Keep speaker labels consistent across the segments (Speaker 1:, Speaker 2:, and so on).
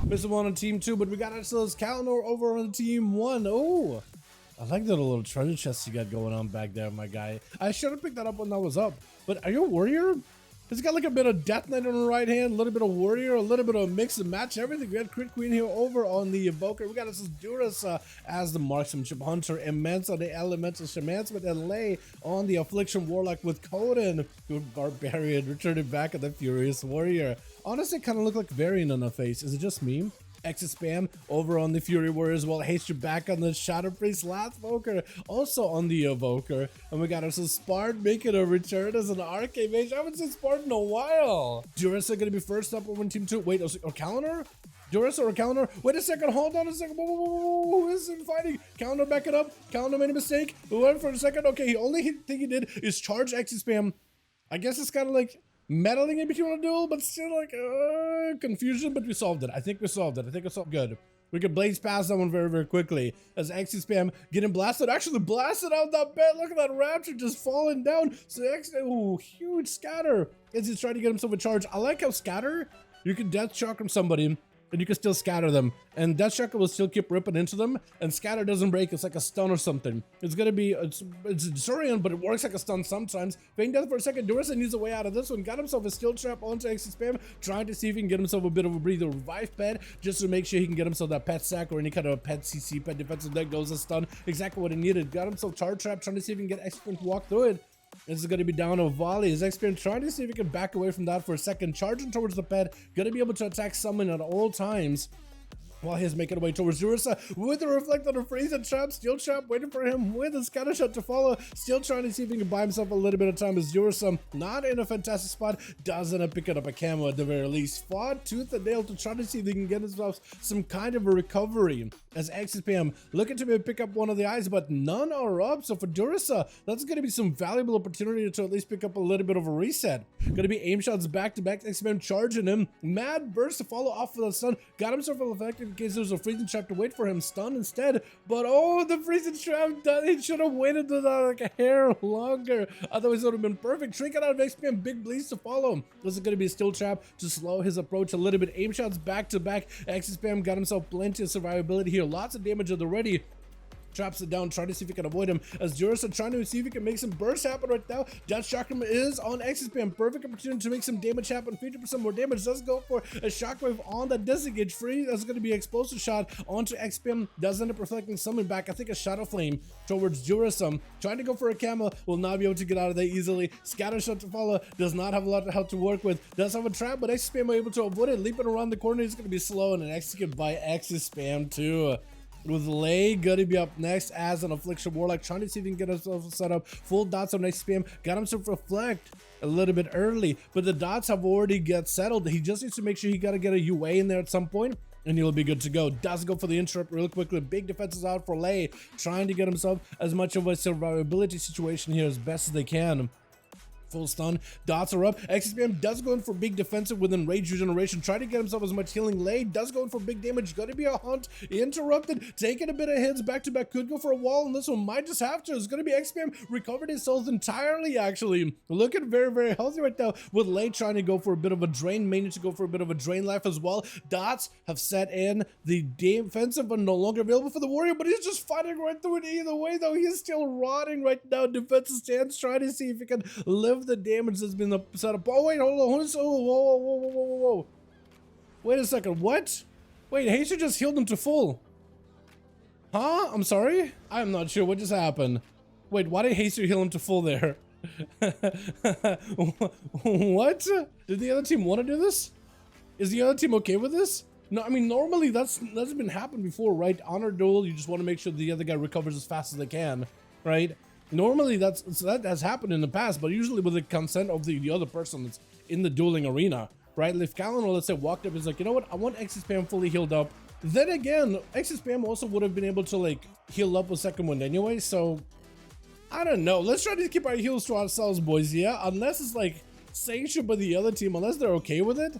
Speaker 1: Mr. 1 on team 2, but we got ourselves Kalnor over on team 1. Oh, I like that little treasure chest you got going on back there, my guy. I should have picked that up when that was up. But are you a warrior? It's got like a bit of Death Knight on the right hand, a little bit of Warrior, a little bit of mix and match, everything. We got Crit Queen here over on the Evoker. We got this Duras as the Marksmanship Hunter, Immense on the Elemental Shamansmith, and Lay on the Affliction Warlock with Coden, good Barbarian, returning back at the Furious Warrior. Honestly, it kind of looked like Varian on the face. Is it just me? Exit spam over on the Fury Warrior as well. Haste you back on the Shadow Priest last Evoker, also on the Evoker. And we got ourselves Spard making a return as an Arcane Mage. I haven't seen Spard in a while. Duras are going to be first up over in team 2. Wait, or Kalnor? Duras or Kalnor? Wait a second, hold on a second. Whoa, who is it fighting? Kalnor, back it up. Kalnor made a mistake. We went for a second. Okay, the only thing he did is charge exit spam. I guess it's kind of like meddling in between a duel, but still like confusion, but we solved it. I think we solved it. I think it's all good. We can blaze past that one very, very quickly as Exy spam getting blasted. Actually blasted out that bed. Look at that Rapture just falling down. So ooh, huge scatter as he's trying to get himself a charge. I like how scatter, you can death shock from somebody and you can still scatter them, and Death Shocker will still keep ripping into them, and scatter doesn't break. It's like a stun or something. It's gonna be it's disorient, but it works like a stun sometimes. Feigning death for a second. Durison needs a way out of this one. Got himself a skill trap onto Exy spam, trying to see if he can get himself a bit of a breather revive pet, just to make sure he can get himself that pet sack or any kind of a pet CC pet defensive deck goes a stun. Exactly what he needed. Got himself charge trap, trying to see if he can get Exy to walk through it. This is going to be down a volley. His experience trying to see if he can back away from that for a second. Charging towards the pet. Going to be able to attack someone at all times while he's making away towards Durasa with a reflect on a freeze and trap. Steel trap waiting for him with a scatter shot to follow. Still trying to see if he can buy himself a little bit of time as Durasa not in a fantastic spot. Does end up picking up a camo at the very least. Fought tooth and nail to try to see if he can get himself some kind of a recovery as XPM looking to maybe pick up one of the eyes, but none are up. So for Durasa, that's going to be some valuable opportunity to at least pick up a little bit of a reset. Going to be aim shots back to back. XPM charging him. Mad burst to follow off with a stun. Got himself effective in case there was a freezing trap to wait for him. Stun instead. But oh, the freezing trap, he should have waited to that like a hair longer. Otherwise, it would have been perfect. Trinket out of XPM. Big bleeds to follow. This is going to be a steel trap to slow his approach a little bit. Aim shots back to back. XPM got himself plenty of survivability here. Lots of damage already. Traps it down, trying to see if he can avoid him as Durasa trying to see if he can make some bursts happen right now. Death Chakram is on XPM. Perfect opportunity to make some damage happen. 50% more damage. Does go for a shockwave on the disengage free. That's going to be an explosive shot onto XPM. Does end up reflecting summon back. I think a Shadow Flame towards Durasa. Trying to go for a camo. Will not be able to get out of there easily. Scatter shot to follow. Does not have a lot of help to work with. Does have a trap, but XPM able to avoid it. Leaping around the corner. He's going to be slow and executed by XPM too. With Lay gonna be up next as an Affliction Warlock, trying to see if he can get himself set up. Full dots on XPM, got himself reflect a little bit early, but the dots have already got settled. He just needs to make sure he gotta get a UA in there at some point, and he'll be good to go. Does go for the interrupt real quickly. Big defenses out for Lay, trying to get himself as much of a survivability situation here as best as they can. Full stun, dots are up. XPM does go in for big defensive within rage regeneration, trying to get himself as much healing. Lay does go in for big damage. Gonna be a hunt, interrupted, taking a bit of hits back to back. Could go for a wall, and this one might just have to. It's gonna be XPM recovered his souls entirely. Actually, looking very, very healthy right now. With Lay trying to go for a bit of a drain, may need to go for a bit of a drain life as well. Dots have set in. The defensive are no longer available for the warrior, but he's just fighting right through it either way. Though he's still rotting right now. Defensive stance, trying to see if he can live the damage that's been set up. Oh wait, hold on. Whoa. Wait a second. What? Wait, Hazer just healed him to full. Huh? I'm sorry? I'm not sure what just happened. Wait, why did Hazer heal him to full there? What? Did the other team want to do this? Is the other team okay with this? No, I mean, normally that's been happened before, right? Honor duel, you just want to make sure the other guy recovers as fast as they can, right? Normally that has happened in the past, but usually with the consent of the other person that's in the dueling arena, right? If Kalnor, let's say, walked up and is like, you know what, I want XPM fully healed up. Then again, XPM also would have been able to like heal up a second one anyway, so I don't know. Let's try to keep our heals to ourselves, boys, yeah? Unless it's like sanctioned by the other team, unless they're okay with it.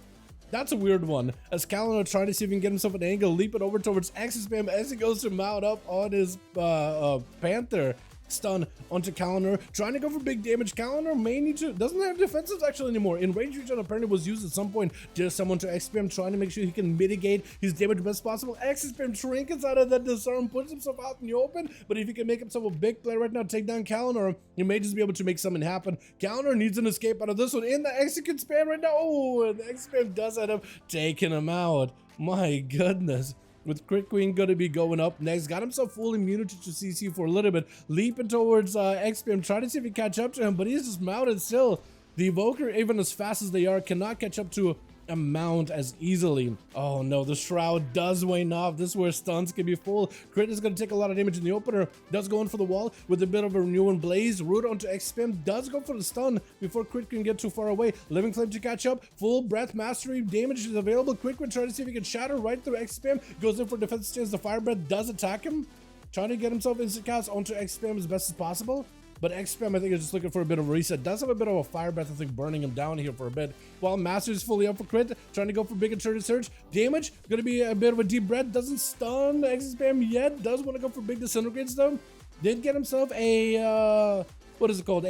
Speaker 1: That's a weird one. As Kalnor trying to see if he can get himself an angle, leaping over towards XPM as he goes to mount up on his Panther. Stun onto Calendar, trying to go for big damage. Calendar may need to, doesn't have defensives actually anymore. In range regen apparently was used at some point. Just someone to XPM, trying to make sure he can mitigate his damage best possible. XPM trinkets out of that disarm, puts himself out in the open, but if he can make himself a big play right now, take down Calendar, he may just be able to make something happen. Calendar needs an escape out of this one in the execute spam right now. Oh, and the XPM does end up taking him out. My goodness. With Crit Queen going to be going up next. Got himself full immunity to CC for a little bit. Leaping towards XPM, trying to see if he can catch up to him, but he's just mounted still. The Evoker, even as fast as they are, cannot catch up to a mount as easily. Oh no, the Shroud does wane off. This is where stuns can be full. Crit is going to take a lot of damage in the opener. Does go in for the wall with a bit of a renewing blaze. Root onto XPM. Does go for the stun before Crit can get too far away. Living Flame to catch up. Full breath mastery. Damage is available. Crit Queen trying to see if he can shatter right through XPM. Goes in for defense stance. The Fire Breath does attack him. Trying to get himself instant cast onto XPM as best as possible. But XPM, I think, is just looking for a bit of a reset. Does have a bit of a Fire Breath, I think, burning him down here for a bit. While Master is fully up for Crit, trying to go for big inserted surge. Damage, going to be a bit of a deep breath. Doesn't stun XPM yet. Does want to go for big disintegrates, though. Did get himself a, what is it called?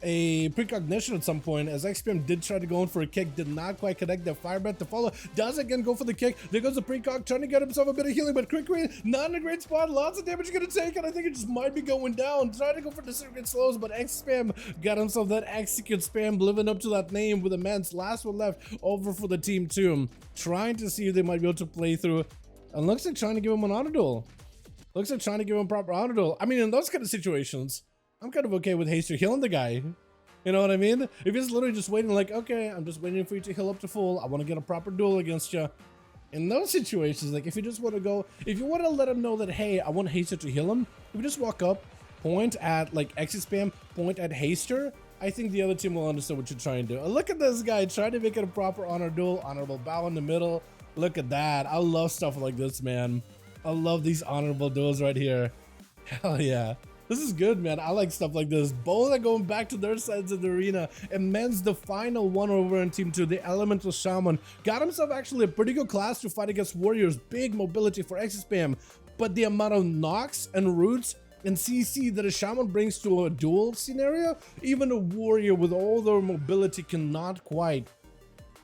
Speaker 1: A precognition at some point, as XPM did try to go in for a kick, did not quite connect. The Fire Breath to follow, does again go for the kick. There goes the precog, trying to get himself a bit of healing, but Quick Queen not in a great spot. Lots of damage gonna take, and I think it just might be going down. Trying to go for disintegrate slows, but XPM got himself that execute spam, living up to that name with immense. Last one left over for the team 2, trying to see if they might be able to play through, and looks like trying to give him an honor duel. Looks like trying to give him proper honor duel. I mean, in those kind of situations, I'm kind of okay with Haster healing the guy. You know what I mean? If he's literally just waiting, like, okay, I'm just waiting for you to heal up to full. I want to get a proper duel against you. In those situations, like, if you just want to go, if you want to let him know that, hey, I want Haster to heal him, if you just walk up, point at, like, exit spam, point at Haster, I think the other team will understand what you're trying to do. Look at this guy trying to make it a proper honor duel, honorable bow in the middle. Look at that. I love stuff like this, man. I love these honorable duels right here. Hell yeah. This is good, man. I like stuff like this. Both are going back to their sides of the arena. And men's the final one over in Team 2, the Elemental Shaman. Got himself actually a pretty good class to fight against warriors. Big mobility for X-Spam. But the amount of knocks and roots and CC that a Shaman brings to a duel scenario, even a warrior with all their mobility cannot quite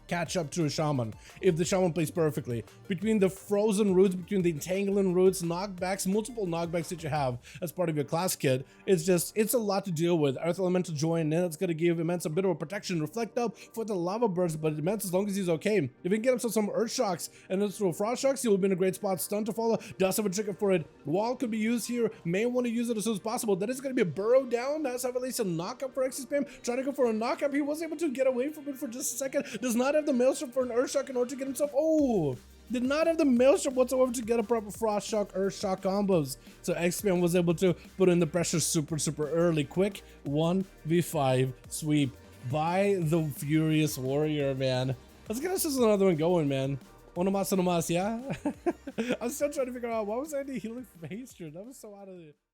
Speaker 1: catch up to a Shaman if the Shaman plays perfectly. Between the frozen roots, between the entangling roots, knockbacks, multiple knockbacks that you have as part of your class kit, it's a lot to deal with. Earth Elemental join in, it's going to give Immense a bit of a protection, reflect up for the lava burst, but Immense, as long as he's okay, if he can get himself some earth shocks and then throw frost shocks, he will be in a great spot. Stun to follow, does have a trigger for it. Wall could be used here, may want to use it as soon as possible. That is going to be a burrow down, does have at least a knockup for X-Spam, trying to go for a knockup. He was able to get away from it for just a second, does not have the Maelstrom for an earth shock in order to get himself, did not have the Maelstrom whatsoever to get a proper frost shock, earth shock combos. So X-Spam was able to put in the pressure super early. Quick 1v5 sweep by the Furious Warrior, man. Let's get us just another one going, man. Onomas, yeah? I'm still trying to figure out why was Andy healing from Haster. That was so out of it.